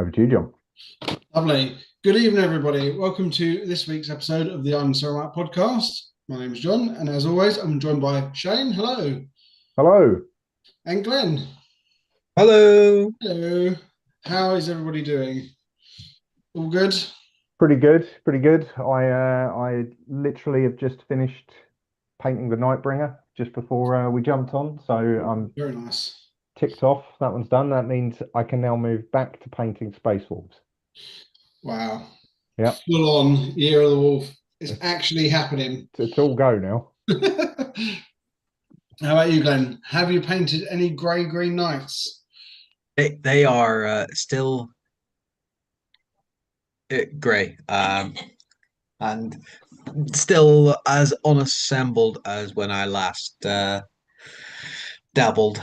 Over to you, John. Lovely. Good evening, everybody. Welcome to this week's episode of the Iron Ceramic Podcast. My name is John, and as always, I'm joined by Shane. Hello. Hello. And Glenn. Hello. Hello. How is everybody doing? All good? Pretty good. Pretty good. I literally have just finished painting the Nightbringer just before we jumped on, so I'm Very nice. ticked off. That one's done. That means I can now move back to painting Space Wolves. Wow. Yeah, Full on Year of the Wolf. It's actually happening. it's all go now. How about you, Glenn? Have you painted any grey-green knights? They are still grey, and still as unassembled as when I last dabbled.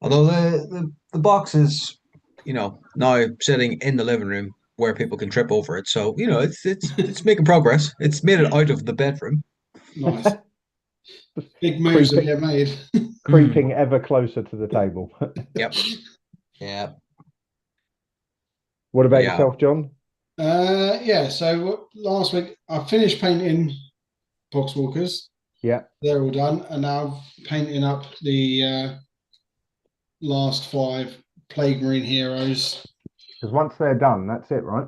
Although the box is, now sitting in the living room where people can trip over it. So, it's making progress. It's made it out of the bedroom. Nice. Big moves have Creeping, been made. creeping ever closer to the table. Yep. Yeah. What about Yeah. yourself, John? So last week I finished painting Poxwalkers. Yeah, They're all done, and now I'm painting up the last five Plague Marine heroes. because once they're done, that's it, right?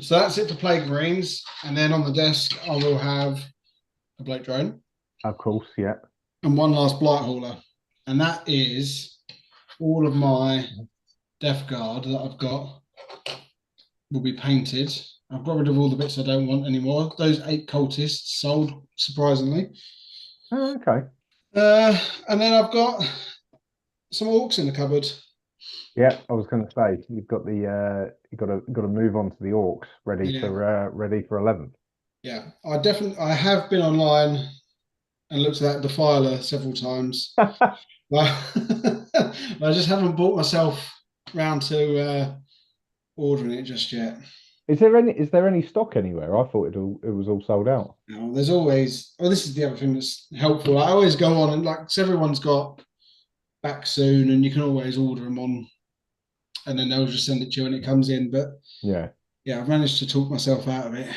So that's it for Plague Marines, and then on the desk I will have a Blake Drone Of course, yeah. and one last Blight Hauler, and that is all of my Death Guard that I've got will be painted. I've got rid of all the bits I don't want anymore. Those 8 cultists sold, surprisingly. Oh, okay. And then I've got some orcs in the cupboard. Yeah, I was going to say you've got the you got to move on to the orcs ready Yeah. for 11. Yeah, I have been online and looked at that Defiler several times. But I just haven't brought myself round to ordering it just yet. Is there any stock anywhere? I thought it was all sold out. There's always, this is the other thing that's helpful. I always go on and so everyone's got back soon, and you can always order them on, and then they'll just send it to you when it comes in. But Yeah. yeah, I've managed to talk myself out of it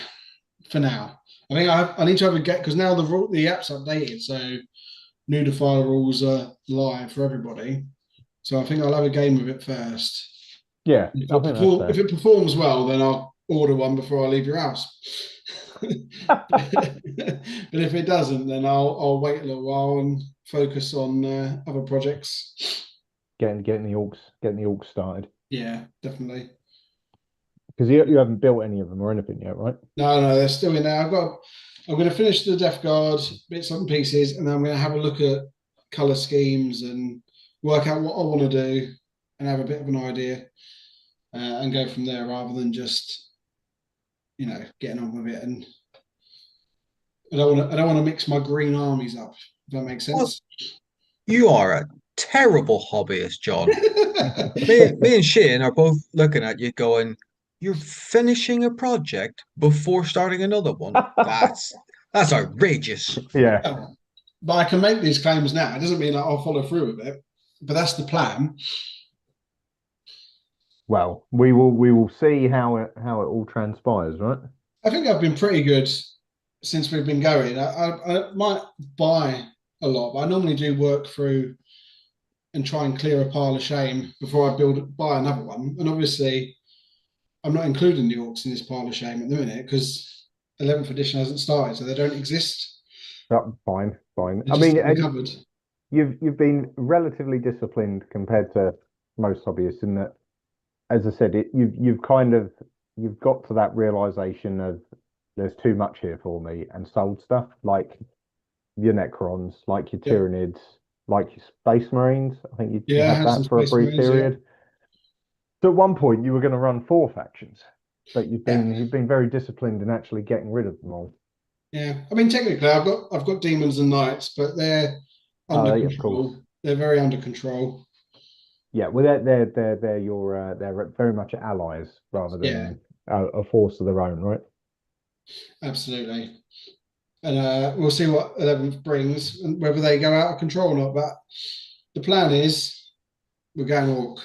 for now. I think I need to have a get, because now the app's updated, so new Defiler rules are live for everybody. So I think I'll have a game with it first. Yeah, If I think that's fair. if it performs well, then I'll order one before I leave your house. But if it doesn't, then I'll wait a little while and focus on other projects. Getting the orcs started. Yeah, definitely. Because you haven't built any of them or anything yet, right? No, they're still in there. I'm going to finish the Death Guard bits and pieces, and then I'm going to have a look at color schemes and work out what I want to do, and have a bit of an idea, and go from there, rather than just getting on with it. And I don't want to mix my green armies up. If that makes sense. You are a terrible hobbyist, John. Me and Shane are both looking at you going, "You're finishing a project before starting another one. That's outrageous." Yeah. But I can make these claims now. It doesn't mean that I'll follow through with it, but that's the plan. Well, we will see how it all transpires, right? I think I've been pretty good since we've been going. I might buy a lot, but I normally do work through and try and clear a pile of shame before I buy another one. And obviously, I'm not including the orcs in this pile of shame at the minute because 11th edition hasn't started, so they don't exist. Fine. They're I just mean, in the cupboard. you've been relatively disciplined compared to most hobbyists in that, as I said, you've got to that realization of there's too much here for me, and sold stuff like your Necrons, like your Yep. Tyranids, like your Space Marines. I think you Yeah, I had had some that for a Space brief Marines, yeah. period. So at one point, you were going to run 4 factions, but you've Yeah. been very disciplined in actually getting rid of them all. Yeah, I mean, technically, I've got demons and knights, but they're under Of course. control. They're very under control. Yeah, well, they're very much allies rather Yeah, than a force of their own, right? absolutely. And we'll see what 11th brings and whether they go out of control or not. But the plan is we're going orc.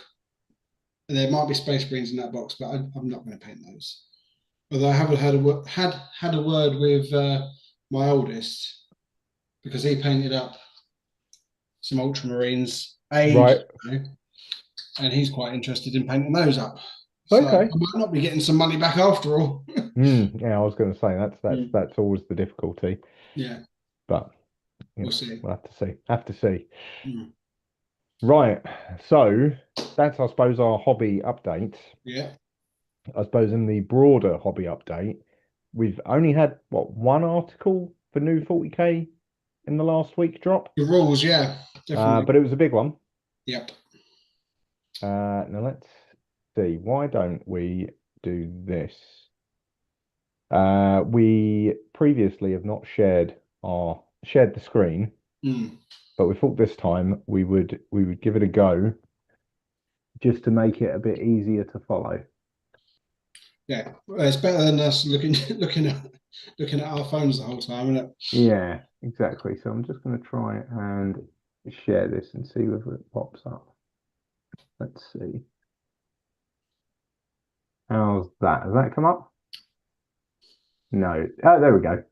There might be Space Marines in that box, but I'm not going to paint those. Although I haven't had a word with my oldest, because he painted up some Ultramarines Right. ages ago, and he's quite interested in painting those up. So I Okay. might not be getting some money back after all. Yeah, I was going to say that's always the difficulty, Yeah, but we'll see. we'll have to see. Have to see. Mm. Right. So that's, I suppose, our hobby update. Yeah. I suppose in the broader hobby update, we've only had what, one article for new 40k in the last week drop, The rules, yeah, definitely. but it was a big one. Yep. Now let's see. Why don't we do this? We previously have not shared the screen, Mm. but we thought this time we would give it a go just to make it a bit easier to follow. Yeah, well, it's better than us looking at our phones the whole time, isn't it? Yeah, exactly. So I'm just going to try and share this and see whether it pops up. Let's see. How's that? Has that come up? No. Oh, there we go.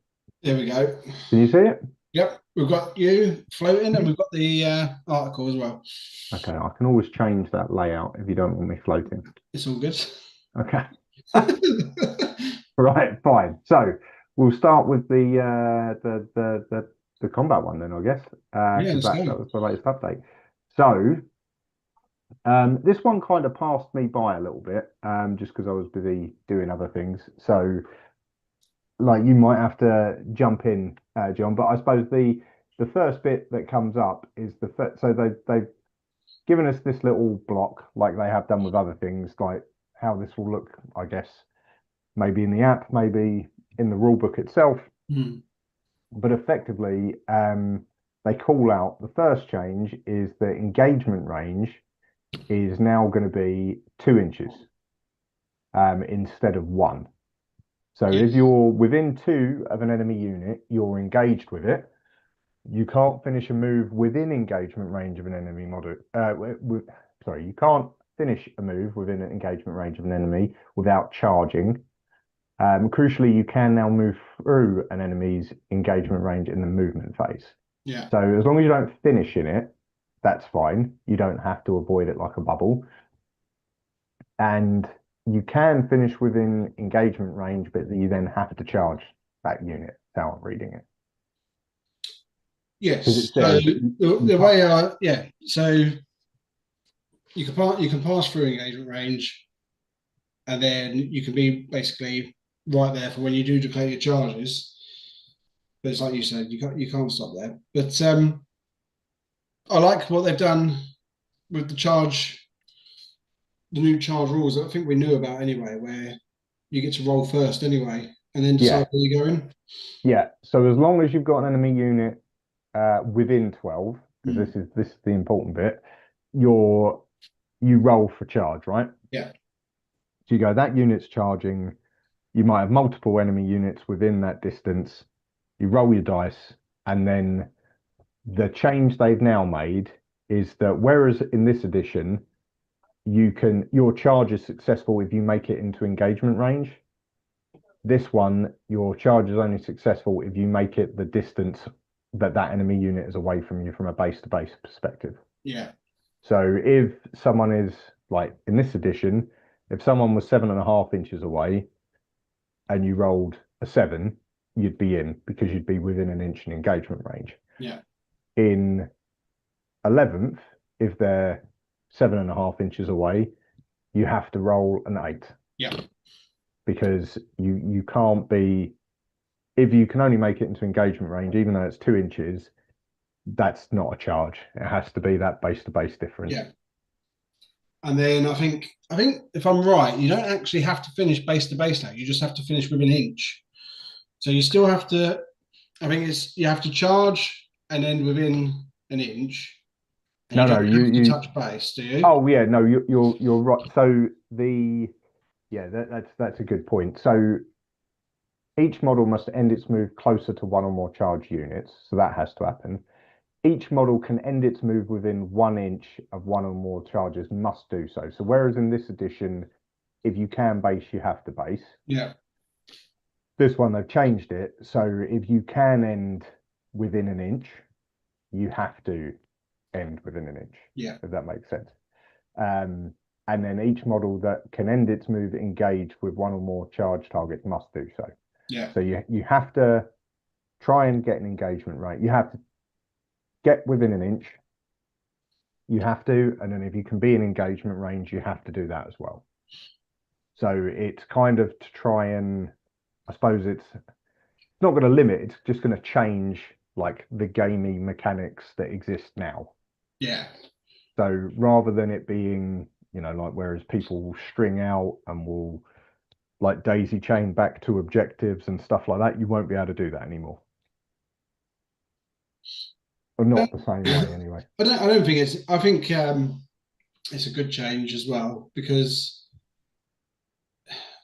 There we go. Can you see it? Yep, we've got you floating, and we've got the article as well. Okay, I can always change that layout if you don't want me floating. It's all good. Okay. Right, fine. So we'll start with the combat one then, I guess, Yeah, because let's that go. was the latest update. So this one kind of passed me by a little bit, just because I was busy doing other things. So like you might have to jump in, John. But I suppose the first bit that comes up is so they've given us this little block like they have done with other things, like how this will look, I guess, maybe in the app, maybe in the rule book itself. Mm. But effectively, they call out the first change is the engagement range is now going to be 2 inches instead of one. So Yeah. if you're within two of an enemy unit, you're engaged with it. You can't finish a move within engagement range of an enemy model. Sorry, you can't finish a move within an engagement range of an enemy without charging. Crucially, you can now move through an enemy's engagement range in the movement phase. Yeah. So as long as you don't finish in it, that's fine. You don't have to avoid it like a bubble. And you can finish within engagement range, but you then have to charge that unit. That's how I'm reading it. Because Yes. it So says the way so you can pass through engagement range, and then you can be basically right there for when you do declare your charges. But it's like you said, you can't stop there. But I like what they've done with the new charge rules that I think we knew about anyway, where you get to roll first anyway, and then decide yeah, where you're going. yeah. So as long as you've got an enemy unit within 12, because Mm. this is the important bit, you roll for charge, right? Yeah. So you go, that unit's charging. You might have multiple enemy units within that distance. You roll your dice, and then the change they've now made is that whereas in this edition, your charge is successful if you make it into engagement range. This one, your charge is only successful if you make it the distance that enemy unit is away from you from a base to base perspective. Yeah. So if someone is like in this edition, if someone was 7.5 inches away and you rolled a 7, you'd be in because you'd be within an inch in engagement range. Yeah. In 11th, if they're 7.5 inches away, you have to roll an 8. Yeah. Because you can't be, if you can only make it into engagement range, even though it's 2 inches, that's not a charge. It has to be that base to base difference. Yeah. And then I think if I'm right, you don't actually have to finish base to base now. You just have to finish within an inch. So you still have to. I think you have to charge and then within an inch. And No, you no, don't have to touch base, do you? oh yeah, no, you're right. So that's a good point. So each model must end its move closer to one or more charge units. So that has to happen. each model can end its move within 1 inch of one or more charges, must do so. So whereas in this edition, if you can base, you have to base. Yeah. This one, they've changed it. So if you can end within an inch, you have to end within an inch. Yeah. If that makes sense. And then each model that can end its move engaged with one or more charge targets must do so. Yeah. So you have to try and get an engagement rate. You have to get within an inch. You have to, and then if you can be in engagement range, you have to do that as well. So it's kind of to try and, I suppose it's not going to limit, it's just going to change like the gamey mechanics that exist now. Yeah. So rather than it being, like whereas people will string out and will like daisy chain back to objectives and stuff like that, you won't be able to do that anymore. Or not the same way anyway. I don't think it's. I think it's a good change as well because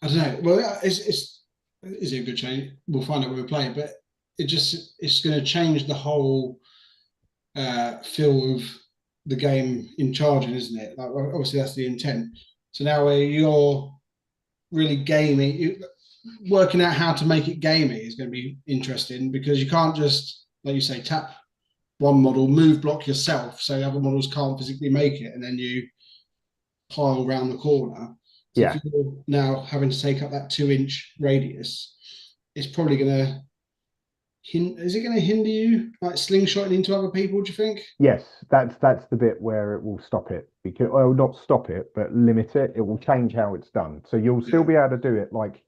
I don't know. Well, is it a good change? We'll find out when we play. But it's going to change the whole feel of the game in charging, isn't it? Like, obviously, that's the intent. So now where you're really gaming, working out how to make it gamey is going to be interesting because you can't just, like you say, tap one model, move block yourself so the other models can't physically make it, and then you pile around the corner. So Yeah. if you're now having to take up that 2 inch radius, it's probably going to is it going to hinder you like slingshotting into other people, do you think? Yes, that's the bit where it will stop it, because, well, not stop it, but limit it. It will change how it's done. So you'll still be able to do it. Like,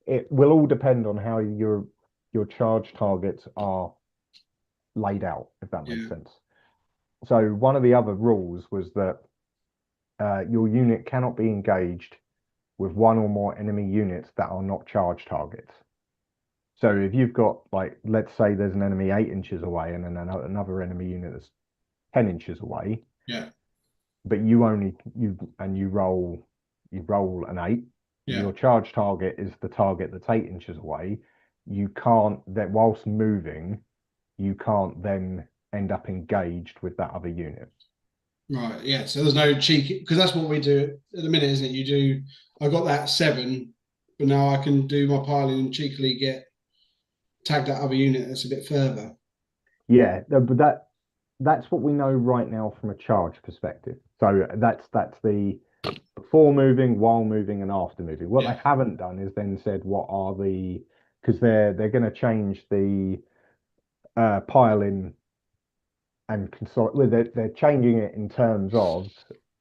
it will all depend on how your charge targets are laid out, if that makes sense. So one of the other rules was that your unit cannot be engaged with one or more enemy units that are not charge targets. So if you've got, like, let's say there's an enemy 8 inches away and then another enemy unit that's 10 inches away. Yeah. But you roll an 8. Yeah. Your charge target is the target that's 8 inches away. You can't then, whilst moving, you can't then end up engaged with that other unit. Right. Yeah. So there's no cheeky, because that's what we do at the minute, isn't it? You do. I got that 7, but now I can do my piling and cheekily tag that other unit that's a bit further. Yeah, but that's what we know right now from a charge perspective. So that's the before moving, while moving, and after moving. What they haven't done is then said what are because they're going to change the piling and consolidate. They're changing it in terms of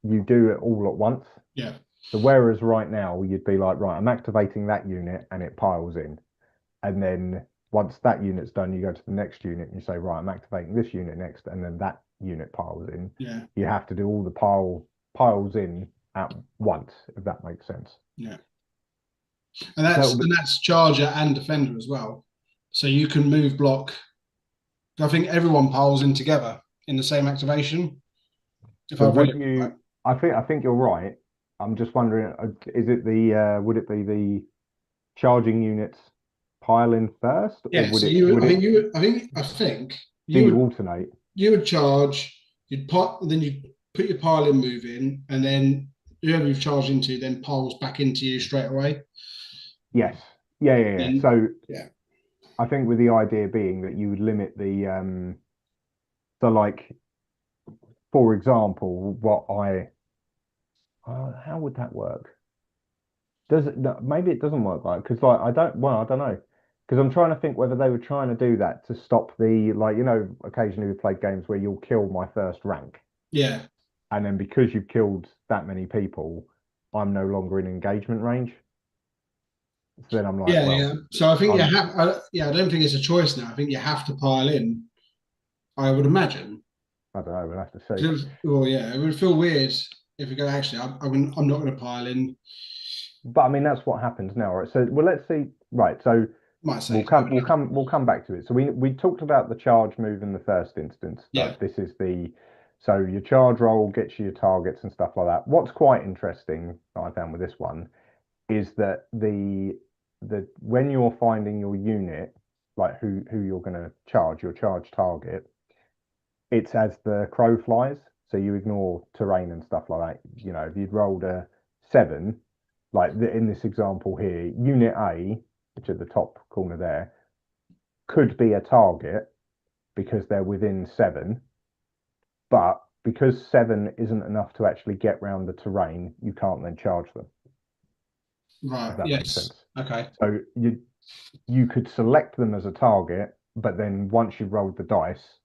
you do it all at once. Yeah. So whereas right now you'd be like, right, I'm activating that unit and it piles in, and then once that unit's done, you go to the next unit and you say, right, I'm activating this unit next, and then that unit piles in. Yeah. You have to do all the piles in at once, if that makes sense. Yeah. And that's charger and defender as well. So you can move block. I think everyone piles in together in the same activation. If So I've read would it you? right. I think you're right. I'm just wondering, is it would it be the charging units pile in first, Yeah. or would So it would it I think do you you would alternate? you would charge. You'd then you'd put your pile in move in, and then whoever you've charged into then piles back into you straight away. Yes. Yeah. Then, So yeah. I think with the idea being that you would limit so like, for example, how would that work? Does it? No, maybe it doesn't work like, because like I don't know, because I'm trying to think whether they were trying to do that to stop the, like, occasionally we play games where you'll kill my first rank, Yeah. and then because you've killed that many people, I'm no longer in engagement range. So then I'm like, Yeah, well, yeah. So I think you I'm, have. I don't think it's a choice now. I think you have to pile in. I would imagine. I don't know, we'll have to see. Well, yeah, it would feel weird if you go. Actually, I'm not going to pile in. But I mean, that's what happens now, right? So, well, let's see. Right, so Might say we'll come back to it. So we talked about the charge move in the first instance. Yeah. This is so your charge roll gets you your targets and stuff like that. What's quite interesting that I found with this one is that the when you're finding your unit, like who you're going to charge, your charge target, it's as the crow flies. So you ignore terrain and stuff like that. You know, if you'd rolled a 7, like in this example here, Unit A, which at the top corner there, could be a target because they're within 7, but because 7 isn't enough to actually get round the terrain, you can't then charge them. Right. If that makes Yes. sense. Okay. So you could select them as a target, but then once you've rolled the dice,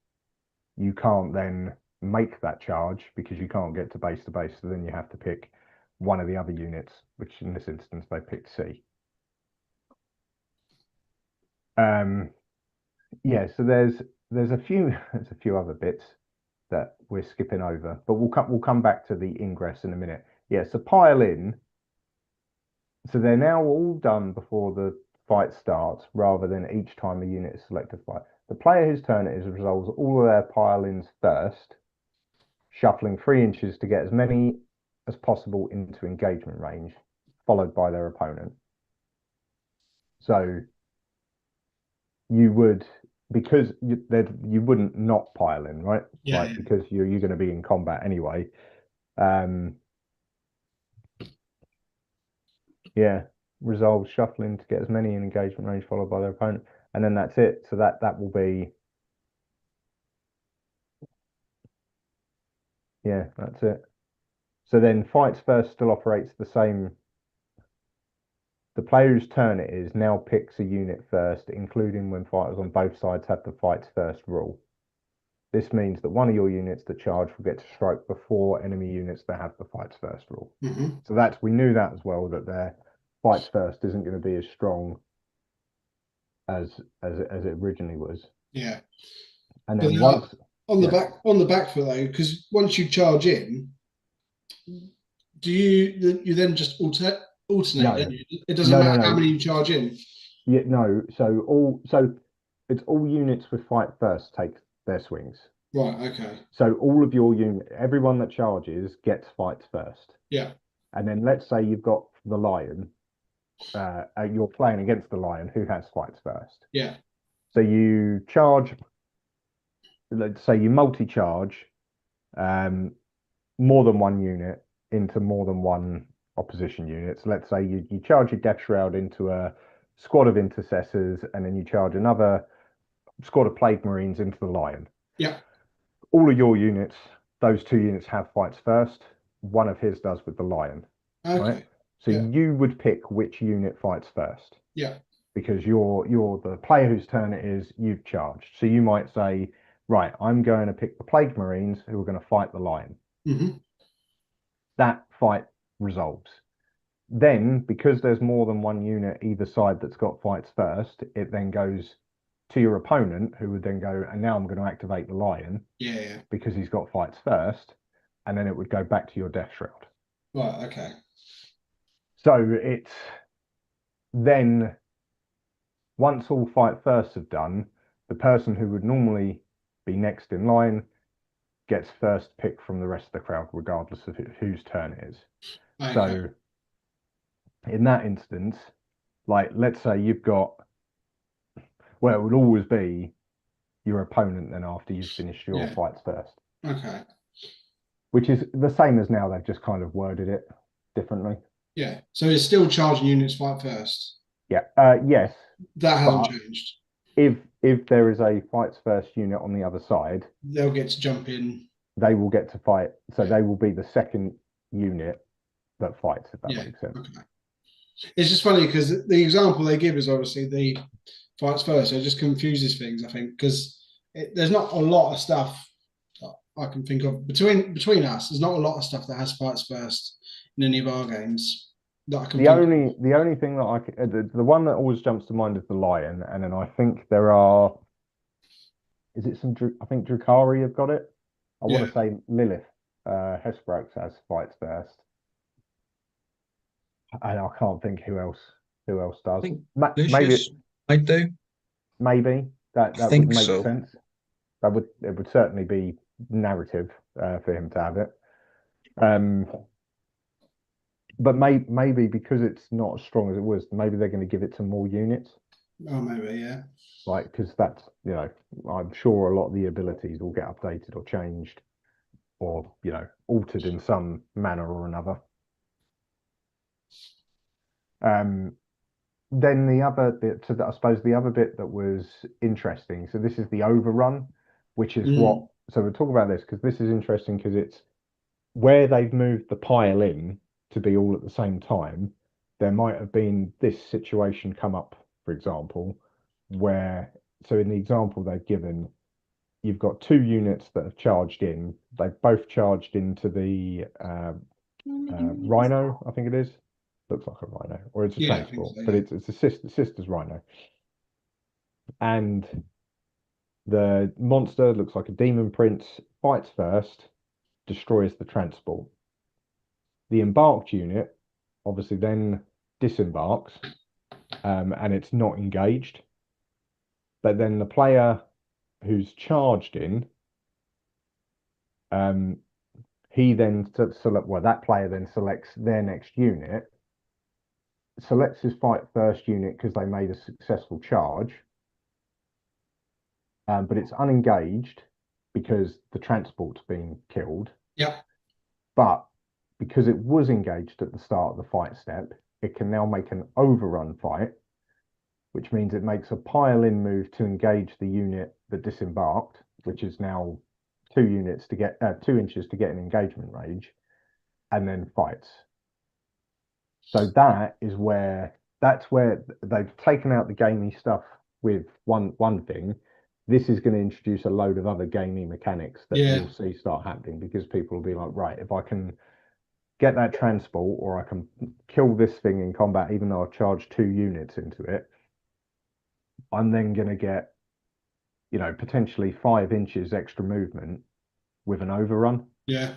you can't then make that charge because you can't get to base. So then you have to pick one of the other units, which in this instance they picked C. Yeah, so there's a few other bits that we're skipping over, but we'll come back to the ingress in a minute. Yeah, so pile in. So they're now all done before the fight starts, rather than each time a unit is selected fight. The player whose turn it is resolves all of their pile-ins first, shuffling 3 inches to get as many as possible into engagement range, followed by their opponent. So you would, because you wouldn't not pile in, right? Yeah. Like, because you're going to be in combat anyway. Yeah, resolve shuffling to get as many in engagement range, followed by their opponent, and then that's it. So that will be, yeah, that's it. So then fights first still operates the same. The player whose turn it is now picks a unit first, including when fighters on both sides have the fights first rule. This means that one of your units that charge will get to strike before enemy units that have the fights first rule. So we knew that as well, that their fights first isn't going to be as strong as it originally was. Yeah. And then once on the back foot though, because once you charge in, do you then just alternate? No. It doesn't matter how many you charge in. Yeah, no. So it's all units with fight first take their swings. Right. Okay. So all of your everyone that charges gets fights first. Yeah. And then let's say you've got the lion. You're playing against the lion who has fights first. Yeah. So you charge. Let's say you multi-charge more than one unit into more than one opposition units. Let's say you charge your Death Shroud into a squad of intercessors, and then you charge another squad of Plague Marines into the Lion. Yeah. All of your units, those 2 units have fights first. One of his does with the Lion. Okay. Right? So you would pick which unit fights first. Yeah. Because you're the player whose turn it is, you've charged. So you might say, right, I'm going to pick the Plague Marines who are going to fight the Lion. That fight resolves. Then, because there's more than one unit either side that's got fights first, it then goes to your opponent, who would then go, and now I'm going to activate the Lion. Yeah. Because he's got fights first, and then it would go back to your Death Shroud. Right. Okay. So it's then, once all fight firsts have done, the person who would normally be next in line gets first pick from the rest of the crowd, regardless of whose turn it is. Okay. So in that instance, like, let's say you've got, well, it would always be your opponent then after you've finished your fights first. Okay. Which is the same as now, they've just kind of worded it differently. Yeah. So it's still charging units fight first. Yeah. Yes. That hasn't changed. If there is a fights first unit on the other side, they'll get to jump in. They will get to fight. So they will be the second unit that fights, if that makes sense. Okay. It's just funny because the example they give is obviously the fights first. So it just confuses things, I think, because there's not a lot of stuff that I can think of between us. There's not a lot of stuff that has fights first in any of our games that I can. The only thing that the one that always jumps to mind is the Lion, and then I think there are. Is it some? I think Drukhari have got it. I want to say Lilith, Hesperox has fights first. And I can't think who else does. I think maybe might do. Maybe that would make sense. It would certainly be narrative for him to have it. But maybe because it's not as strong as it was, maybe they're going to give it to more units. Oh, maybe, yeah. Like, because that's, I'm sure a lot of the abilities will get updated or changed or, altered in some manner or another. Um, then the other bit, so that I suppose the other bit that was interesting, so this is the overrun, which is what, Mm. so we'll talk about this because this is interesting because it's where they've moved the pile in to be all at the same time. There might have been this situation come up, for example, where, so in the example they've given, you've got two units that have charged in. They've both charged into the Rhino, I think it is. Looks like a Rhino, or it's a Yeah, I think transport, so, but yeah. it's a sister's Rhino. And the monster looks like a demon prince, fights first, destroys the transport. The embarked unit obviously then disembarks, and it's not engaged. But then the player who's charged in, um, he then select well, that player then selects their next unit, selects his fight first unit because they made a successful charge, but it's unengaged because the transport's been killed. Yeah, But because it was engaged at the start of the fight step, it can now make an overrun fight, which means it makes a pile in move to engage the unit that disembarked, which is now 2 units to get 2 inches to get an engagement range, and then fights. So that's where they've taken out the gamey stuff with one thing. This is going to introduce a load of other gamey mechanics that yeah, you'll see start happening because people will be like, right, if I can get that transport or I can kill this thing in combat, even though I've charged 2 units into it, I'm then going to get, potentially 5 inches extra movement with an overrun yeah,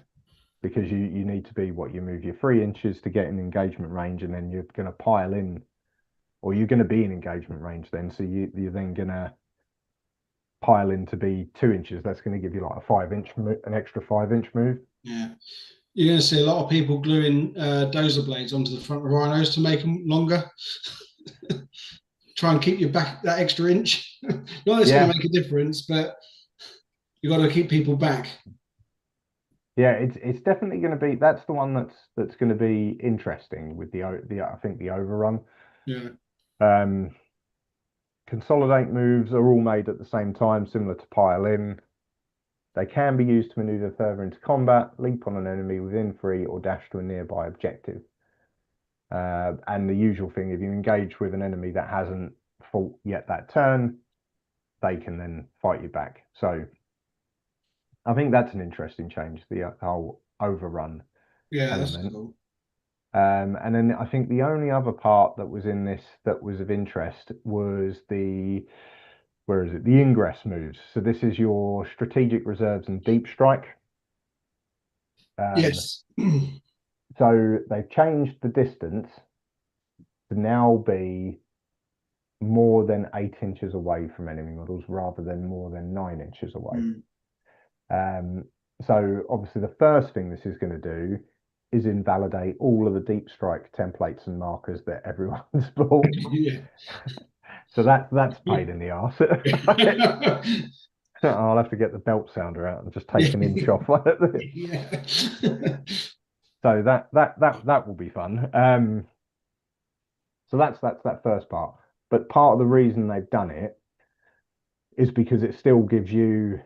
because you need to be what you move your 3 inches to get an engagement range, and then you're going to pile in, or you're going to be in engagement range then. So you're then going to pile in to be 2 inches. That's going to give you like a 5 inch, an extra 5 inch move. yeah. You're going to see a lot of people gluing dozer blades onto the front of rhinos to make them longer. Try and keep you back that extra inch. Not that it's going to Yeah, make a difference, but you've got to keep people back. yeah, it's definitely going to be. That's the one that's going to be interesting with the I think the overrun. Yeah, Um, Consolidate moves are all made at the same time, similar to pile in. They can be used to maneuver further into combat, leap on an enemy within 3, or dash to a nearby objective. And the usual thing, if you engage with an enemy that hasn't fought yet that turn, they can then fight you back. So I think that's an interesting change, the whole overrun yeah, that's element. cool. And then I think the only other part that was in this that was of interest was where is it? The ingress moves. So this is your strategic reserves and deep strike. Um, Yes. so they've changed the distance to now be more than 8 inches away from enemy models rather than more than 9 inches away. Mm. Um, so obviously the first thing this is going to do is invalidate all of the deep strike templates and markers that everyone's bought. Yeah. So that's pain in the arse. I'll have to get the belt sounder out and just take an inch off. Yeah. So that will be fun. So that's that first part. But part of the reason they've done it is because it still gives you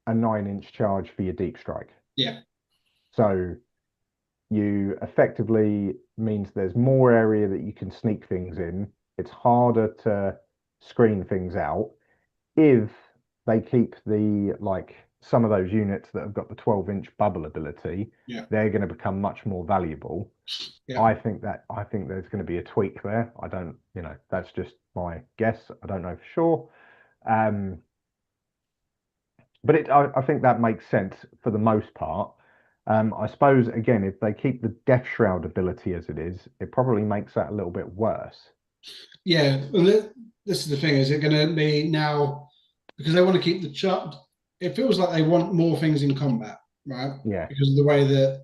a 9 inch charge for your deep strike. Yeah. So you effectively means there's more area that you can sneak things in. It's harder to screen things out if they keep the like some of those units that have got the 12-inch bubble ability. Yeah. They're going to become much more valuable. Yeah. I think there's going to be a tweak there. I don't, that's just my guess. I don't know for sure. But I think that makes sense for the most part. I suppose again, if they keep the Death Shroud ability as it is, it probably makes that a little bit worse. Yeah. Well, this is the thing. Is it going to be now because they want to keep the chart? It feels like they want more things in combat, right? Yeah, Because of the way that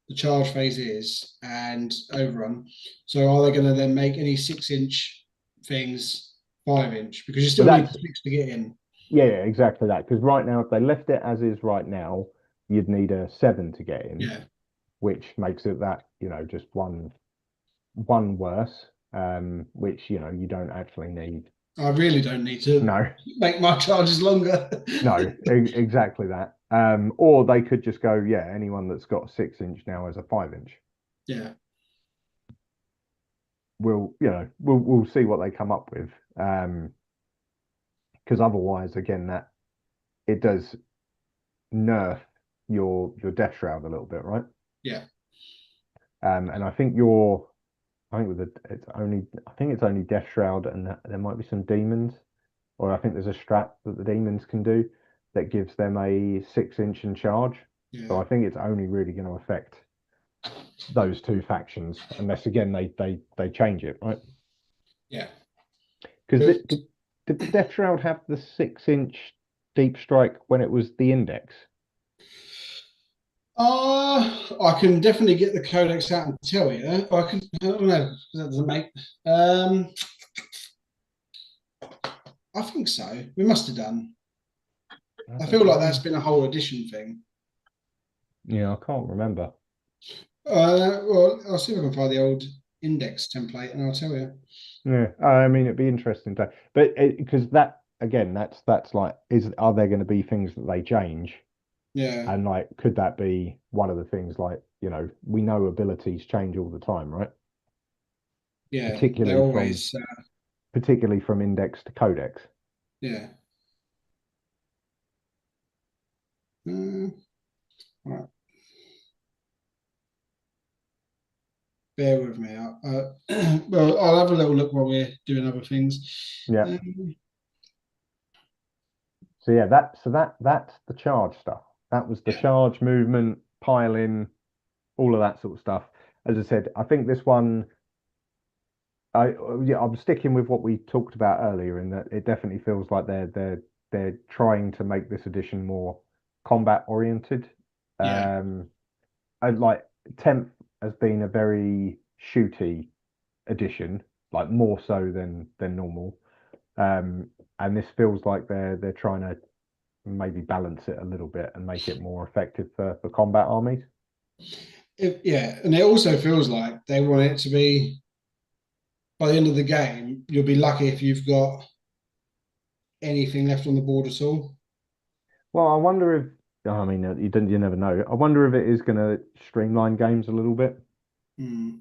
the charge phase is and overrun. So are they going to then make any 6 inch things 5-inch because you But still need that's 6 to get in. yeah, exactly that. Because right now, if they left it as is right now, you'd need a 7 to get in, Yeah, which makes it that, just one worse, which you don't actually need. I really don't need to No, make my charges longer. no, exactly that. Or they could just go, yeah, anyone that's got a 6-inch now has a 5-inch. Yeah, We'll see what they come up with. Because otherwise, again, that it does nerf your death shroud a little bit, right? yeah, And I think with I think it's only death shroud, and there might be some demons, or I think there's a strat that the demons can do that gives them a 6-inch in charge. So yeah, I think it's only really going to affect those two factions, unless again they change it, right? yeah. Because But did the death shroud have the 6-inch deep strike when it was the index? I can definitely get the codex out and tell you. I don't know. That doesn't make. Um, I think so. We must have done. I feel like that's been a whole edition thing. Yeah, I can't remember. Well, I'll see if I can find the old index template and I'll tell you. Yeah, I mean it'd be interesting to, but because that again, that's like, are there going to be things that they change, Yeah, and like, could that be one of the things? Like, we know abilities change all the time, right? yeah. They Particularly from always, particularly from index to codex. yeah. Uh, right. Bear with me. Well, I'll have a little look while we're doing other things. Yeah. Um, So yeah, that's the charge stuff. That was the yeah, charge movement, piling, all of that sort of stuff. As I said, I think this one, I'm sticking with what we talked about earlier, in that it definitely feels like they're trying to make this edition more combat oriented. yeah, And like 10th has been a very shooty edition, like more so than normal. And this feels like they're trying to maybe balance it a little bit and make it more effective for combat armies. yeah. And it also feels like they want it to be by the end of the game. You'll be lucky if you've got anything left on the board at all. Well, I wonder if, I mean, you never know. I wonder if it is going to streamline games a little bit, Hmm.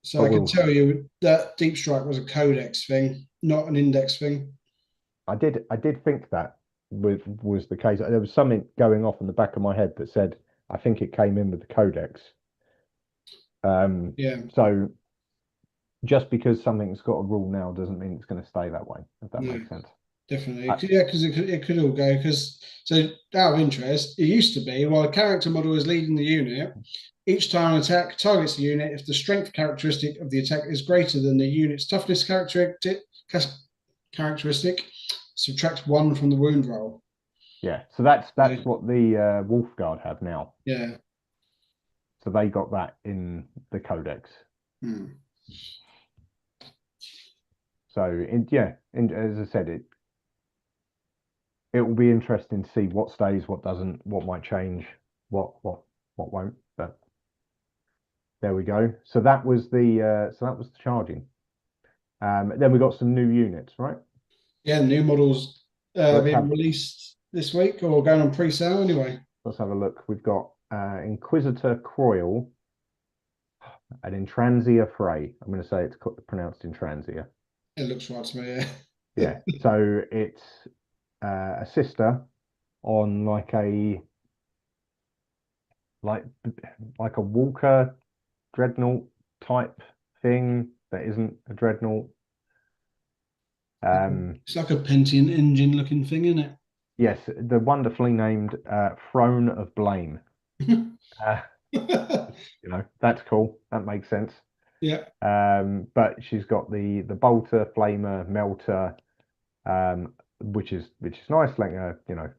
So but I can we'll. tell you that Deep Strike was a codex thing, not an index thing. I did think that was the case. There was something going off in the back of my head that said I think it came in with the codex. Yeah, So just because something's got a rule now doesn't mean it's going to stay that way, if that no, makes sense. definitely. I, Yeah, because it could all go. Because so out of interest, it used to be while a character model is leading the unit, each time an attack targets the unit, if the strength characteristic of the attack is greater than the unit's toughness characteristic, subtract 1 from the wound roll. yeah, so that's So, what the Wolf Guard have now. yeah. So they got that in the codex. Hmm. So as I said, it will be interesting to see what stays, what doesn't, what might change, what won't. But there we go. So that was the charging. Then we got some new units, right? Yeah, new models Let's being have released this week or going on pre-sale anyway. let's have a look. We've got Inquisitor Croyle and Intransia Frey. I'm going to say it's pronounced Intransia. It looks right to me. Yeah. Yeah. So it's a sister on like like a Walker dreadnought type thing that isn't a dreadnought. It's like a Pentium engine looking thing, isn't Yes, the wonderfully named Throne of Blame. Uh, it? that's cool. That makes sense. Yeah. But she's got the bolter, flamer, melter, which is nice, letting her,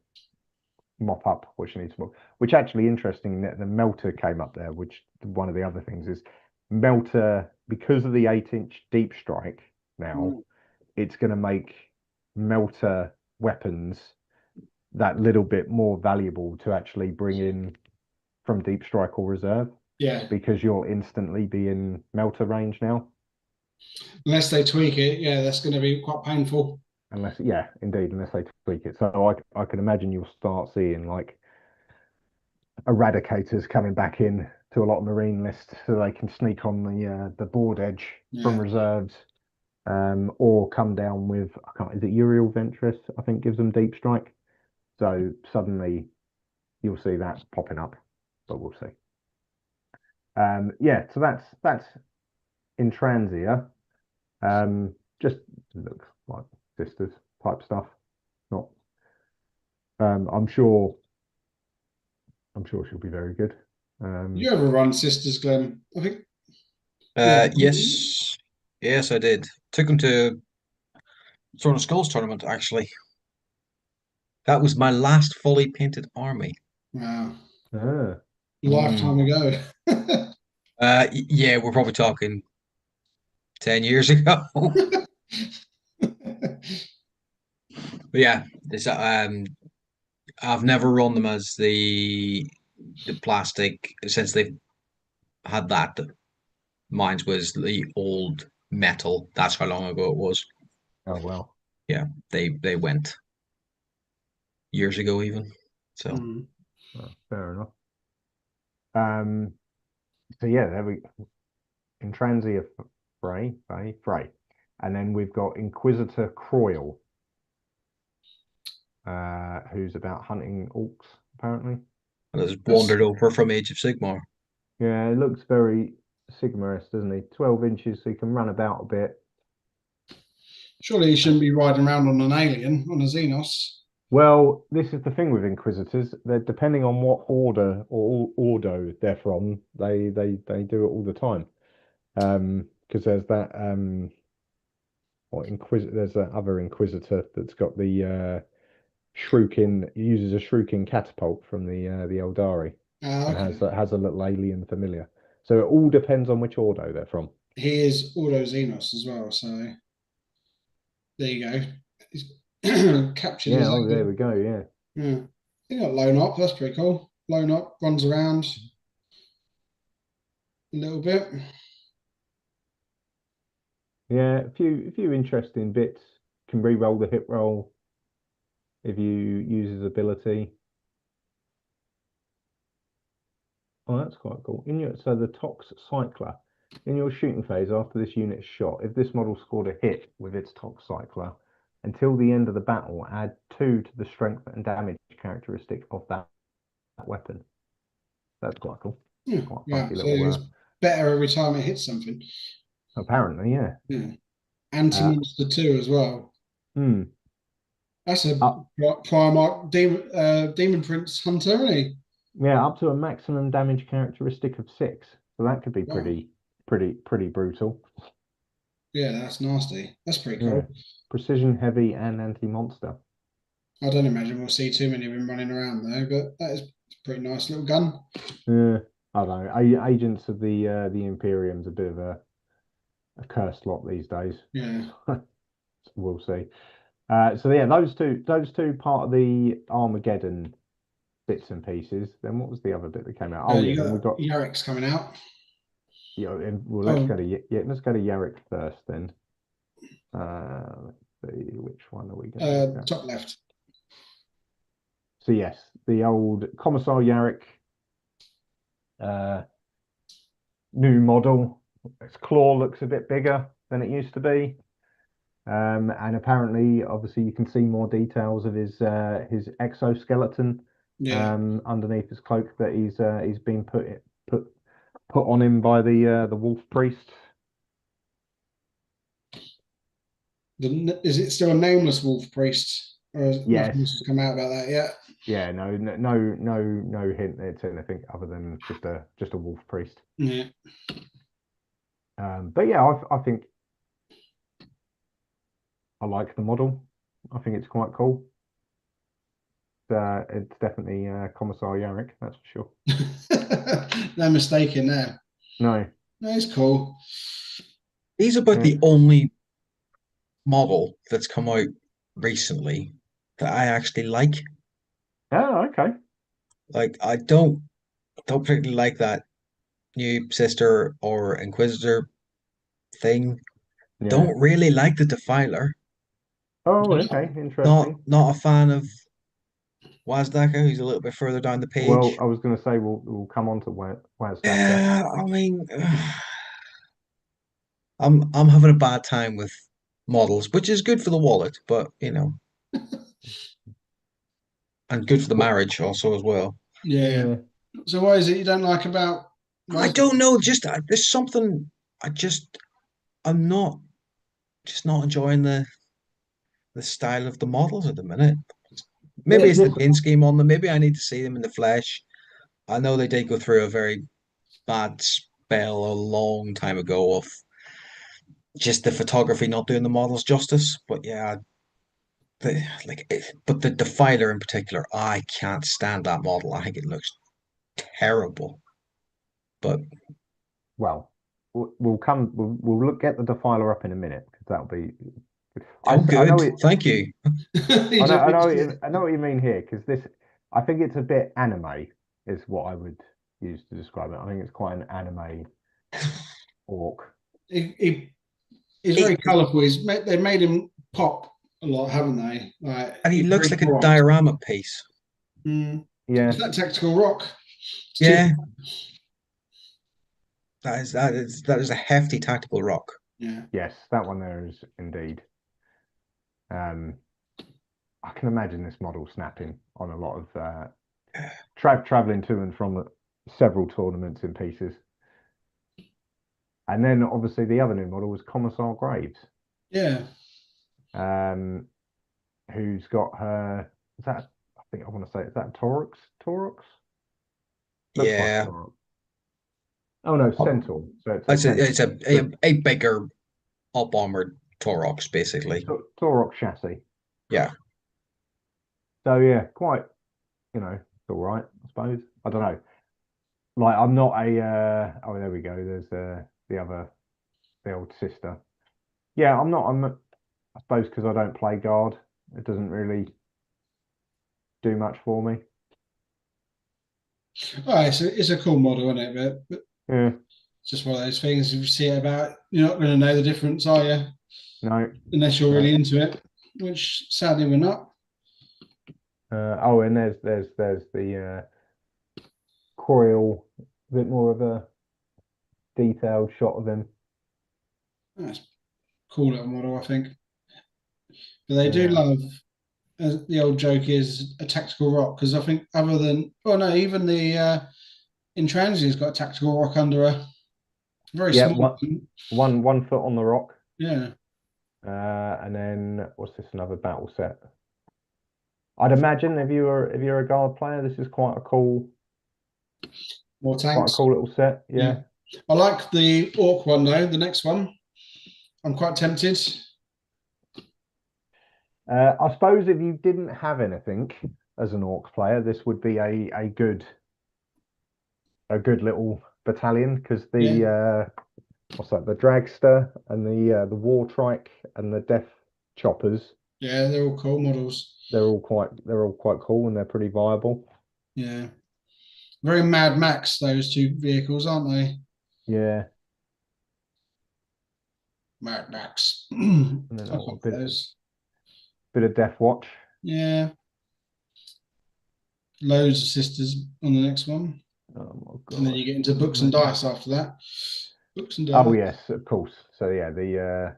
mop up what she needs to mop. Which actually interesting that the melter came up there, which one of the other things is melter, because of the 8-inch deep strike now, it's going to make melter weapons that little bit more valuable to actually bring in from deep strike or reserve, Yeah, because you'll instantly be in melter range now. unless they tweak it, yeah, that's going to be quite painful. Unless, yeah, indeed, unless they tweak it. So I can imagine you'll start seeing like eradicators coming back in to a lot of marine lists so they can sneak on the board edge from Yeah, reserves, or come down with, I can't, is it Uriel Ventress? I think gives them deep strike. So suddenly you'll see that popping up, but we'll see. Yeah, so that's Intransia. Just looks like sisters type stuff. Not. I'm sure. I'm sure she'll be very good. you ever run Sisters, Glenn? I think. Yeah. Yes, yes, I did. Took him to Throne of Skulls tournament, actually. That was my last fully painted army. Wow, Ah, lifetime ago. Yeah, we're probably talking 10 years ago. But yeah, I've never run them as the plastic since they've had that. Mine was the old metal. That's how long ago it was. oh well. Yeah, they went years ago even. So Mm. Oh, fair enough. Um, so yeah, there we Intransia Frey, and then we've got Inquisitor Croyle, who's about hunting orcs apparently. I just That's wandered over from Age of Sigmar. Yeah, it looks very Sigmarist, doesn't he? 12 inches, so he can run about a bit. surely you shouldn't be riding around on an alien on a Xenos. Well, this is the thing with Inquisitors. They're depending on what order or ordo they're from, they do it all the time. Because there's that there's that other Inquisitor that's got the shrieking uses a shrieking catapult from the Eldari Ah, and okay. has a little alien familiar. So it all depends on which ordo they're from. He is Auto Xenos as well, so there you go. He's captured Yeah, his oh there angle. we go, yeah. Yeah. He got Lone Up, that's pretty cool. Lone Up runs around a little bit. Yeah, a few interesting bits. Can re-roll the hit roll if you use his ability. Oh, that's quite cool. So the Tox Cycler. In your shooting phase, after this unit is shot, if this model scored a hit with its Tox Cycler, until the end of the battle, add 2 to the strength and damage characteristic of that weapon. That's quite cool. Yeah, Quite yeah. funky So little. it's better every time it hits something. Apparently, yeah. Yeah. Anti Uh, monster 2 as well. hmm. That's a Up, Primarch Demon Prince Hunter, isn't he? yeah, up to a maximum damage characteristic of 6. So that could be Wow. pretty brutal. Yeah, that's nasty. That's pretty Yeah. cool. Precision heavy and anti-monster. I don't imagine we'll see too many of them running around though, but that is a pretty nice little gun. Yeah, I don't know. Agents of the Imperium's a bit of a cursed lot these days. Yeah. We'll see. So yeah, those two part of the Armageddon bits and pieces. Then what was the other bit that came out? Oh yeah, You then we got got Yarrick's coming out. well Oh, let's go to Yarrick first then. Let's see which one are we going to look at? top left. So yes, the old Commissar Yarrick new model. Its claw looks a bit bigger than it used to be. And apparently, obviously, you can see more details of his exoskeleton Yeah. underneath his cloak that he's been put put on him by the wolf priest. Is it still a nameless wolf priest? Or has nothing Yes, has come out about that yet? yeah, no hint it's anything other than just a wolf priest. Yeah. But yeah, I think I like the model. I think it's quite cool. It's definitely Commissar Yarrick, that's for sure. No mistake in there. No, No, it's cool. He's about yeah, the only model that's come out recently that I actually like. Oh, okay. Like I don't particularly like that new sister or Inquisitor thing. Yeah. Don't really like the Defiler. Oh, okay. Not Interesting. not a fan of Wazdaka, who's a little bit further down the Well, page. I was going to say we'll come on to Wazdaka. Yeah, I mean, I'm having a bad time with models, which is good for the wallet, but and good for the Well, marriage also as well. Yeah. yeah. So what is it you don't like about I Waz? don't know, just there's something I just I'm not just not enjoying the style of the models at the minute. Maybe it's the This paint scheme on them. Maybe I need to see them in the flesh. I know they did go through a very bad spell a long time ago of just the photography not doing the models justice. But yeah, but the Defiler in particular, I can't stand that model. I think it looks terrible. But well, we'll come. We'll look at the Defiler up in a minute because that'll be. oh, I know good, it. thank you. You don't need to see I know what you mean here because this. I think it's a bit anime, is what I would use to describe it. I think it's quite an anime orc. he's very He, colourful. They made him pop a lot, haven't they? Like and he he's looks very like a bright. diorama piece. Mm. Is Yeah. that tactical rock? It's too, Yeah, that is a hefty tactical rock. yeah. Yes, that one there is indeed. Um, I can imagine this model snapping on a lot of traveling to and from several tournaments in pieces. And then obviously the other new model was Commissar Graves, Yeah. um, who's got her. Is that? I think I want to say is that Taurox? Taurox looks like a Yeah, Taurox. Oh no, Centaur. So it's a it's Centaur. a bigger up armored Taurox, basically. Taurox chassis. Yeah. So yeah, quite. It's all right, I suppose. I don't know. Like I'm not a. Oh, there we go. There's the old sister. Yeah, I'm not. I suppose because I don't play guard, it doesn't really do much for me. All right, so it's a cool model, isn't it? But Yeah, it's just one of those things. If you see it about, you're not going to know the difference, are you? no, Unless you're no. really into it, which sadly we're not. Oh, and there's the coil, a bit more of a detailed shot of him. That's a cool little model, I think. But they do Yeah, love, as the old joke is, a tactical rock because I think other than, oh no, even the Intransi's got a tactical rock under a very yeah. small One, one. one, one foot on the rock. Yeah, And then what's this? Another battle set. I'd imagine if you're a guard player, this is more quite a tanks. cool little set. Yeah, Yeah. I like the orc one though. The next one, I'm quite tempted. I suppose if you didn't have anything as an orc player, this would be a good little battalion because Yeah, what's that? The dragster and the war trike and the death choppers. yeah, they're all cool models. They're all quite cool and they're pretty viable. Yeah, very Mad Max those two vehicles, aren't they? Yeah, Mad Max. and then I quite a like bit those. bit of Death Watch. Yeah, loads of sisters on the next one, Oh my and then God. you get into books and dice after that. Books and Oh dice. yes, of course. So yeah, the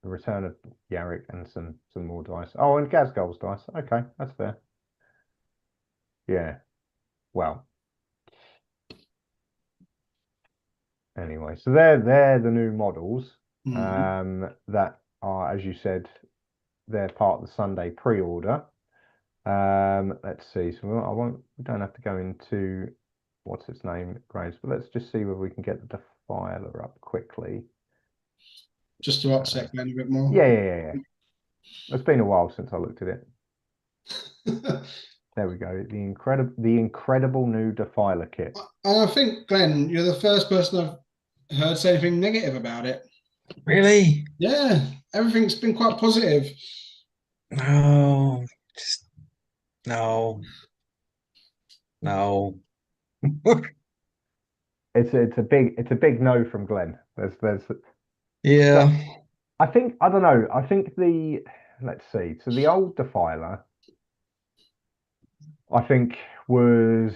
return of Yarrick and some more dice. Oh, and Gazgol's dice. Okay, that's fair. Yeah. Well, anyway, so they're the new models Mhm. that are, as you said, they're part of the Sunday pre-order. Let's see. So we don't have to go into what's its name, Graves, but let's just see whether we can get the Defiler up quickly. Just to Uh, upset Glenn a bit more. yeah, yeah, yeah, yeah. It's been a while since I looked at it. There we go. The incredible new Defiler kit. And I think, Glenn, you're the first person I've heard say anything negative about it. Really? Yeah, everything's been quite positive. No, just no, no. It's a big no from Glenn. There's Yeah, but I think I don't know. I think the let's see. So the old Defiler, I think was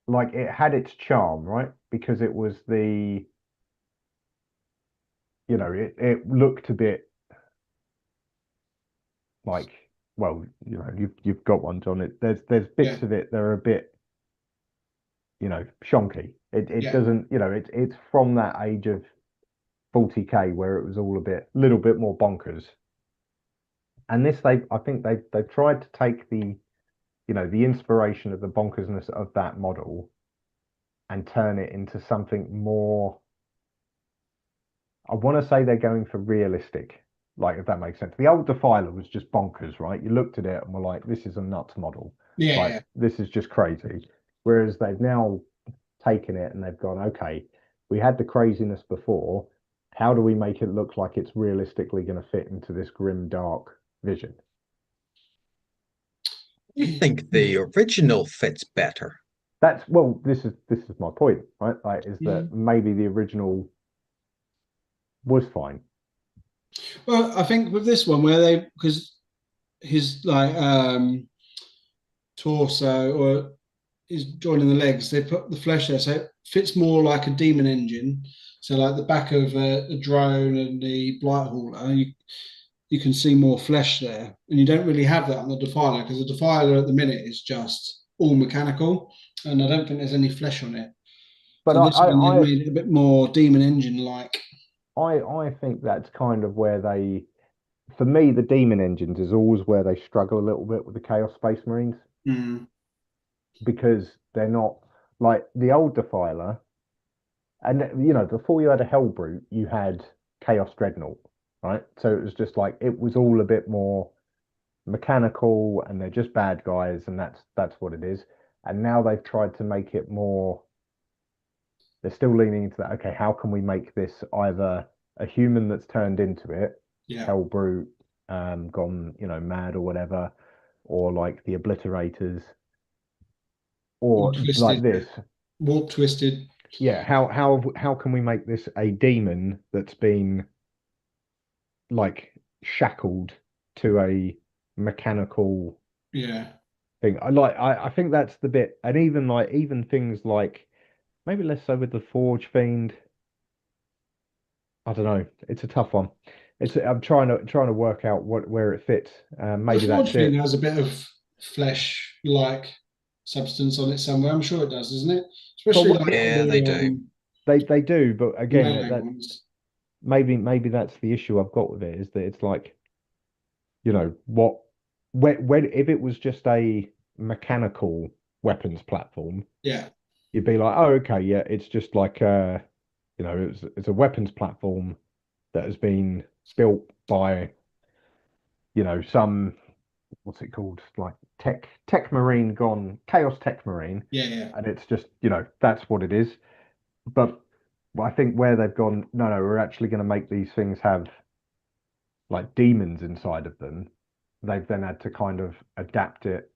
like it had its charm, right? Because it was it looked a bit like well, you've got one, John. There's Yeah, bits of it that are a bit, shonky. It yeah, doesn't, it's from that age of 40K where it was all a little bit more bonkers. And this I think they've tried to take the inspiration of the bonkersness of that model and turn it into something more. I want to say they're going for realistic, like if that makes sense. The old Defiler was just bonkers, right? You looked at it and were like, this is a nuts model. Like yeah. this is just crazy. Whereas they've now taken it and they've gone, okay, we had the craziness before. How do we make it look like it's realistically going to fit into this grim, dark vision? I think the original fits better. That's well, this is my point, right? Like, is Mm. that maybe the original was fine. Well, I think with this one where they because his like torso or is joining the legs, they put the flesh there, so it fits more like a demon engine. So like the back of a drone and the blight hauler, you can see more flesh there, and you don't really have that on the Defiler because the Defiler at the minute is just all mechanical, and I don't think there's any flesh on it. But So this one they've I made it a bit more demon engine like. I think that's kind of where for me, the Demon Engines is always where they struggle a little bit with the Chaos Space Marines Mm, because they're not like the old Defiler. And before you had a Hellbrute, you had Chaos Dreadnought, right? So it was just like it was all a bit more mechanical, and they're just bad guys, and that's what it is. And now they've tried to make it more. They're still leaning into that. Okay, how can we make this either a human that's turned into it, yeah, Hellbrute, gone, mad or whatever, or like the Obliterators, all or like twisted, this. warp twisted. Yeah, how can we make this a demon that's been like shackled to a mechanical Yeah, thing? I think that's the bit, and even things like maybe less so with the Forge Fiend. I don't know. It's a tough one. I'm trying to work out where it fits. the Maybe Forge that's thing it. has a bit of flesh like substance on it somewhere. I'm sure it does, isn't it? But Especially what like Yeah, they the do. they do, but again, melee that ones. maybe that's the issue I've got with it is that it's like, what when if it was just a mechanical weapons platform, Yeah, you'd be like, oh, okay, yeah, it's just like it's a weapons platform that has been built by, some what's it called? Like Tech Marine gone Chaos Tech Marine, yeah, yeah. and it's just, that's what it is. But I think where they've gone, no, no, we're actually going to make these things have like demons inside of them. They've then had to kind of adapt it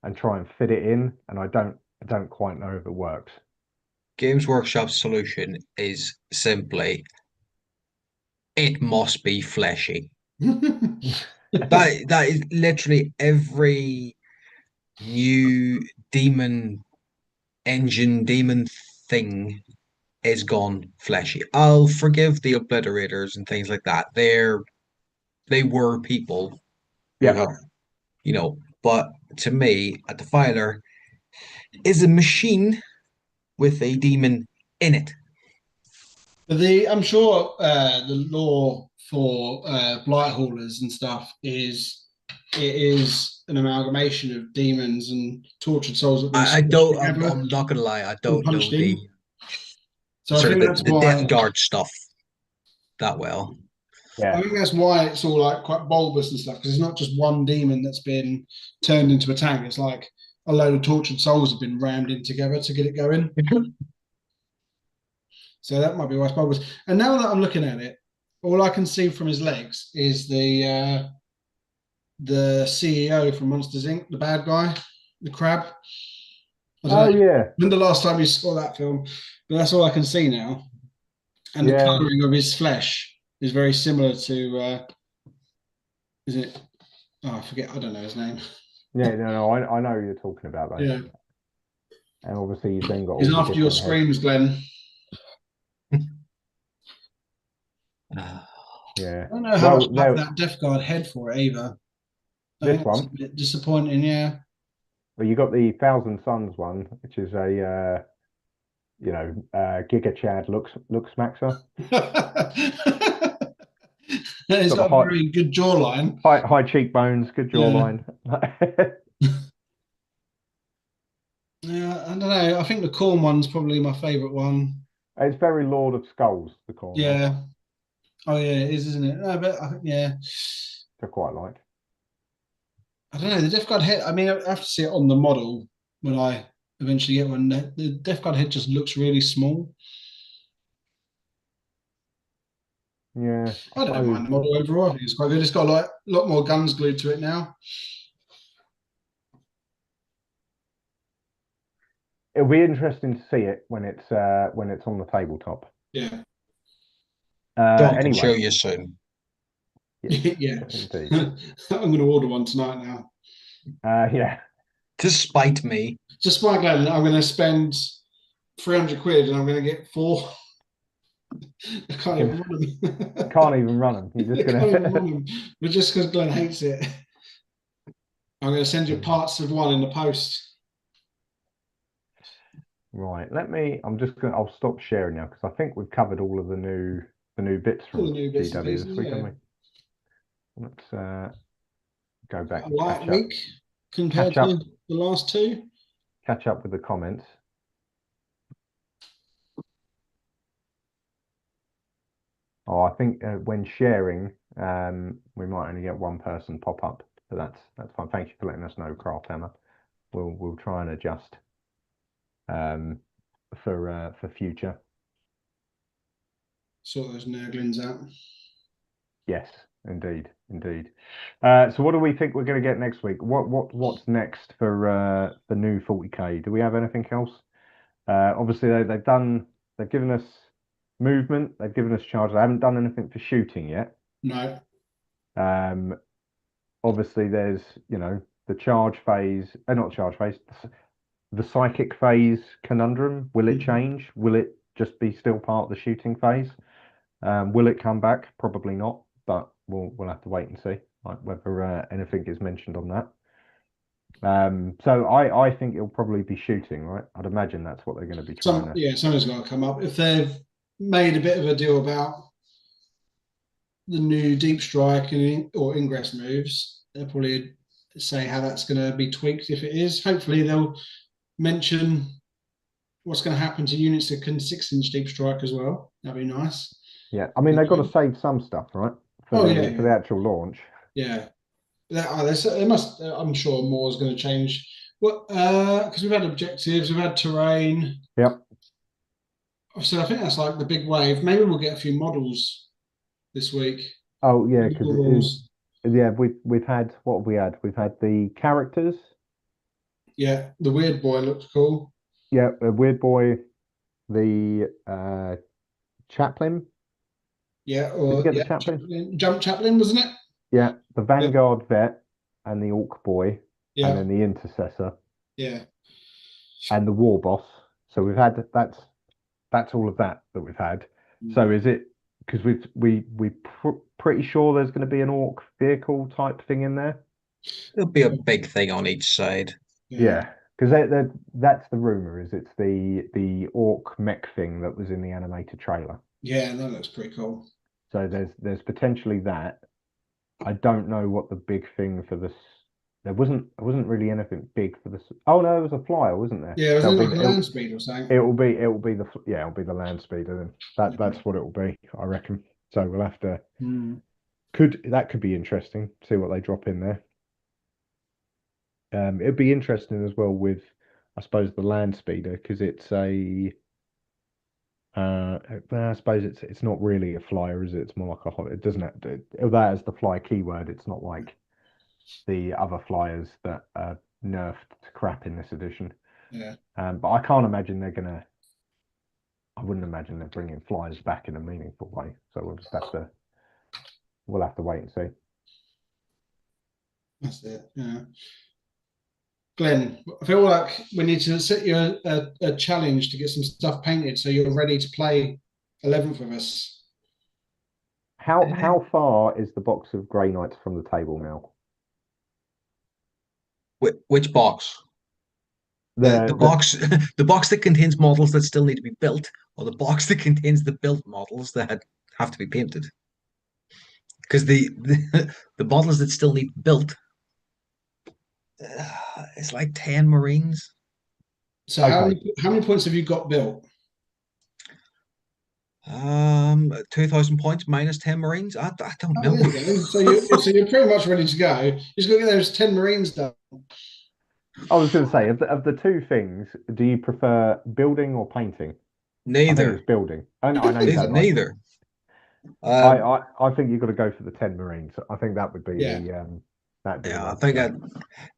and try and fit it in, and I don't quite know if it works. Games Workshop's solution is simply it must be fleshy. That is literally every new demon engine, demon thing is gone fleshy. I'll forgive the obliterators and things like that. They were people who Yeah, have, but to me, a defiler is a machine with a demon in it. But I'm sure the law for blight haulers and stuff is it is an amalgamation of demons and tortured souls that have been I squished don't. together I'm not gonna lie. I and don't know punched the in. So I sort of think the, that's the Death why Guard stuff that well. yeah. it's all like quite bulbous and stuff because it's not just one demon that's been turned into a tank. It's like a load of tortured souls have been rammed in together to get it going. So that might be why it's bubbles. And now that I'm looking at it, all I can see from his legs is the CEO from Monsters Inc., the bad guy, the crab. I don't Oh know yeah, when the last time you saw that film, but that's all I can see now. And the yeah, colouring of his flesh is very similar to, is it? Oh, I forget. I don't know his name. yeah. No, I know who you're talking about though. Yeah, And obviously you've then got he's all the after your different heads. screams, Glenn. Yeah. I don't know how much Well, I like there, that Death Guard head for it either. I this think that's one. a bit disappointing. Yeah. Well, you got the Thousand Suns one, which is a Giga Chad looks maxer. He's Got the got a very good jawline. high cheekbones, good Yeah. jawline. Yeah, I don't know. I think the corn one's probably my favourite one. It's very Lord of Skulls, the corn one. Yeah. Oh yeah, it is, isn't it? No, but yeah. I quite like. I don't know. The Death Guard head, I mean, I have to see it on the model when I eventually get one. The Death Guard head just looks really small. Yeah, I I don't suppose mind the model overall. I think it's quite good. It's got a lot more guns glued to it now. it'll be interesting to see it when it's on the tabletop. Yeah. John can show Anyway, you soon. yes, Yeah. indeed. I'm going to order one tonight now. Yeah, To spite me. Just by Glenn, I'm going to spend 300 quid and I'm going to get four. I can't even run them. can't even run them. You're I just can't even gonna. run them. But just because Glenn hates it, I'm going to send you parts of one in the post. Right, let me. I'll stop sharing now because I think we've covered all of the new bits All the from new bits and GW this pieces, week, yeah. haven't we? Let's go back A and light week compared catch to up, the last two. catch up with the comments. Oh, I think when sharing, we might only get one person pop up, but that's fine. Thank you for letting us know, Craft Hammer. We'll try and adjust um, for future. Sort those nurglings out. Yes, indeed. So what do we think we're going to get next week? What's next for the new 40K? Do we have anything else? Obviously they've given us movement, they've given us charge. They haven't done anything for shooting yet. No. Um, Obviously there's the charge phase, not charge phase, the psychic phase conundrum. Will it change? Will it just be still part of the shooting phase? Will it come back? Probably not, but we'll have to wait and see, like whether anything is mentioned on that. So I think it'll probably be shooting, right? I'd imagine that's what they're going to be trying to. Something's got to come up. If they've made a bit of a deal about the new deep strike or ingress moves, they'll probably say how that's going to be tweaked if it is. Hopefully they'll mention what's going to happen to units that can 6-inch deep strike as well. That'd be nice. Yeah, I mean they've got to save some stuff, right, for Oh the actual launch. yeah. There must. I'm sure more is going to change. Well, because we've had objectives, we've had terrain. Yep. So I think that's like the big wave. Maybe we'll get a few models this week. Oh yeah, because Rules. yeah we've had what have we had? We've had the characters. Yeah, the weird boy looked cool. Yeah, a weird boy, the chaplain. Yeah, Did you or get the yeah, chaplain? Jump Chaplain, wasn't it? Yeah, the Yeah, Vanguard vet and the Orc boy, and yeah, then the intercessor yeah. and the war boss. So we've had that's all of that we've had. So is it because pretty sure there's going to be an Orc vehicle type thing in there? There'll be a big thing on each side. Yeah, Yeah, because that's the rumor is it's the Orc mech thing that was in the animated trailer. yeah, that looks pretty cool. So there's potentially that. I don't know what the big thing for this. There wasn't really anything big for this. Oh no, there was a flyer, wasn't there? Yeah, wasn't That'll it be like a land speed or something? it'll be it'll be the land speeder then. That's what it will be, I reckon. So we'll have to could be interesting. See what they drop in there. It'd be interesting as well with I suppose the land speeder because it's a I suppose it's not really a flyer, is it? It's more like a it doesn't have that as the fly keyword. It's not like the other flyers that are nerfed to crap in this edition. Yeah. But I can't imagine they're gonna. I wouldn't imagine they're bringing flyers back in a meaningful way. So we'll have to wait and see. That's it. Yeah. Glenn, I feel like we need to set you a challenge to get some stuff painted so you're ready to play 11th with us. How far is the box of Grey Knights from the table now? Which box? The box the box that contains models that still need to be built, or the box that contains the built models that have to be painted? Because the models that still need built, it's like 10 Marines. So Okay. how many points have you got built? 2,000 points minus 10 Marines. I don't Oh, know. there you go. So you're pretty much ready to go. You just got to get those 10 Marines done. I was going to say, of the two things, do you prefer building or painting? I think Neither. it's building. I know you don't like Neither. I think you've got to go for the 10 Marines. I think that would be Yeah. that'd be the Yeah, I way think to go.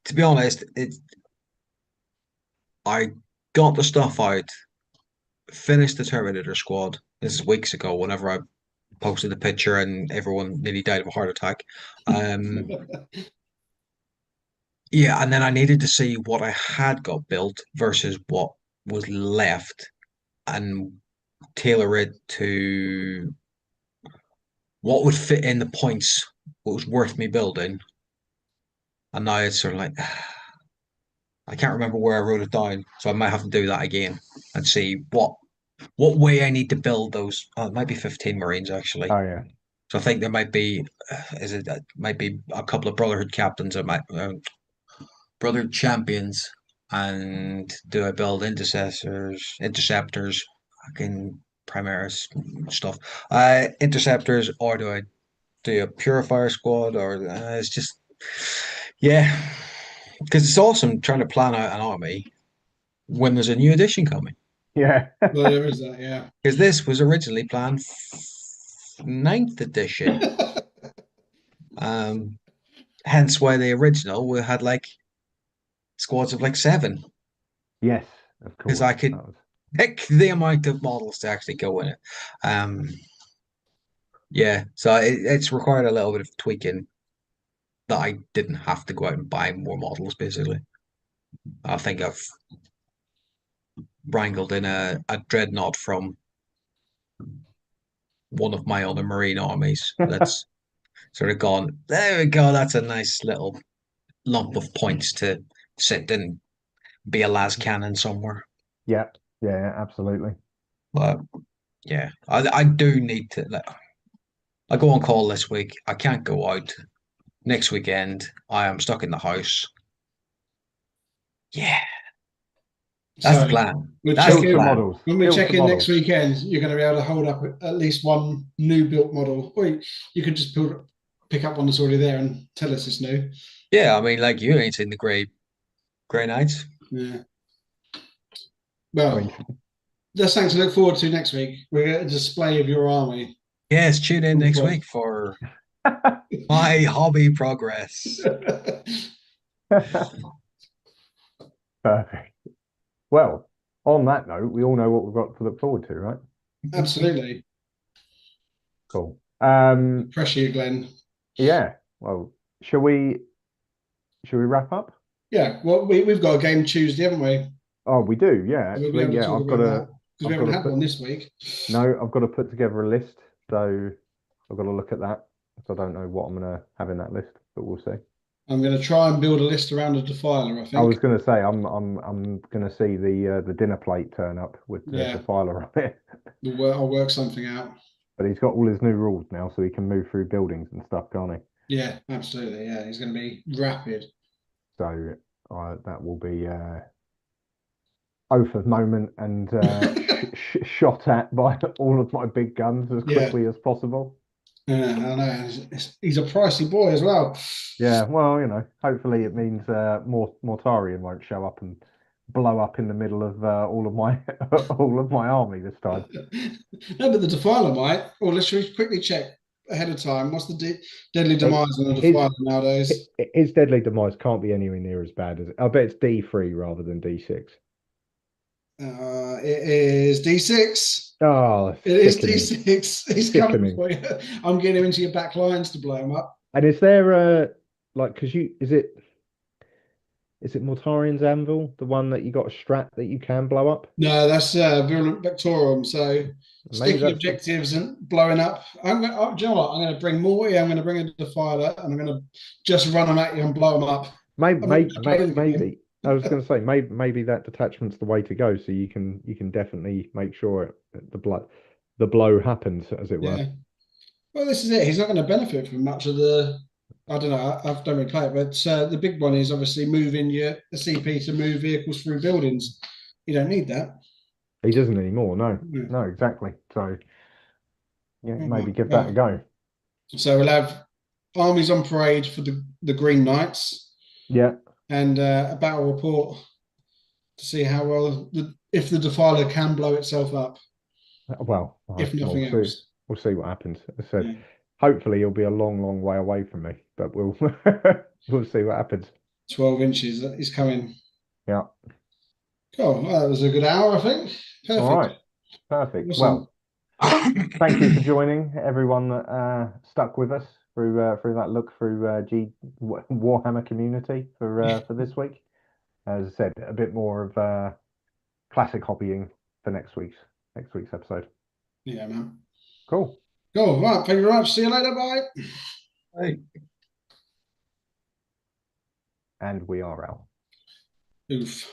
to be honest, I got the stuff out, finished the Terminator squad. This is weeks ago, whenever I posted the picture and everyone nearly died of a heart attack. Yeah, and then I needed to see what I had got built versus what was left and tailor it to what would fit in the points, what was worth me building. And now it's sort of like I can't remember where I wrote it down, so I might have to do that again and see what way I need to build those. Oh, it might be 15 Marines actually. Oh yeah. So I think there might be, might be a couple of Brotherhood captains, or might Brotherhood champions, and do I build interceptors, fucking Primaris stuff, interceptors, or do I do a Purifier squad, or it's just yeah, because it's awesome trying to plan out an army when there's a new edition coming. Yeah. Well, there is that, yeah. Because this was originally planned ninth edition. Hence why the original we had like squads of like 7. Yes, of Because course. I could pick the amount of models to actually go in it. Yeah, so it's required a little bit of tweaking that I didn't have to go out and buy more models, basically. I think I've wrangled in a dreadnought from one of my other marine armies that's sort of gone, there we go, that's a nice little lump of points to sit and be a las cannon somewhere. Yeah, yeah, absolutely. But yeah, I do need to. I go on call this week. I can't go out. Next weekend, I am stuck in the house. Yeah, that's the So plan. we'll That's check the Build some in. plan. models. When we Build check some in next models. weekend, you're going to be able to hold up at least one new built model. Or you could just pick up one that's already there and tell us it's new. Yeah, I mean, like you ain't seen the Grey Knights. Yeah. I Well, mean, that's something to look forward to next week. We're going to display of your army. Yes, tune in next week for my hobby progress. perfect. Well, on that note, we all know what we've got to look forward to, right? Absolutely. Cool. Pressure you, Glenn. Yeah. Well, shall we wrap up? Yeah. Well, we've got a game Tuesday, haven't we? Oh, we do. Yeah, We'll be actually. able to Yeah, talk I've got about to. that because we I've got haven't to had put. one this week. No, I've got to put together a list. So I've got to look at that. So I don't know what I'm gonna have in that list, but we'll see. I'm going to try and build a list around a defiler, I I was think. gonna say I'm gonna see the dinner plate turn up with the Yeah. defiler on it. I'll work something out. But he's got all his new rules now, so he can move through buildings and stuff, can't he? Yeah, absolutely. Yeah, he's going to be rapid. So that will be oath of moment and shot at by all of my big guns as Yeah. quickly as possible. Yeah, I know. He's a pricey boy as well. Yeah, well, hopefully it means more Mortarian won't show up and blow up in the middle of all of my all of my army this time. No, but the Defiler might. Or let's quickly check ahead of time. What's the deadly It, demise on the his Defiler nowadays? his deadly demise can't be anywhere near as bad as I bet it's D3 rather than D6. It is D6. Oh, It is sickening, D6. He's coming sickening. for you. I'm getting him into your back lines to blow him up. And is there a like because you is it Mortarian's Anvil, the one that you got a strat that you can blow up? No, that's Virulent Vectorum. So Maybe sticky that's the objectives and blowing up. Do you know what? I'm going to bring Morty. I'm going to bring a Defiler, and I'm going to just run them at you and blow them up. maybe I'm not maybe, going to play the game. maybe I was going to say maybe that detachment's the way to go. So you can definitely make sure the blow happens, as it were. Yeah. Well, this is it. He's not going to benefit from much of the. I don't know. I don't really play it, but the big one is obviously moving your the CP to move vehicles through buildings. You don't need that. He doesn't anymore. No, Yeah. no, exactly. So yeah, Oh my maybe give that a God. go. So we'll have armies on parade for the Green Knights Yeah. and a battle report to see how well if the Defiler can blow itself up, Well, if we'll nothing see. else. We'll see what happens. As I said, Yeah. hopefully he'll be a long, long way away from me, but we'll we'll see what happens. 12 inches is coming. Yeah. Cool. Well, that was a good hour, I think. All Perfect. right. Perfect. Awesome. Well, thank you for joining everyone that stuck with us through that look through Warhammer community for this week. As I said, a bit more of classic hobbying for next week's episode. Yeah, man. Cool. Cool. Right. Thank you very much. See you later. Bye. Hey. And we are out. Oof.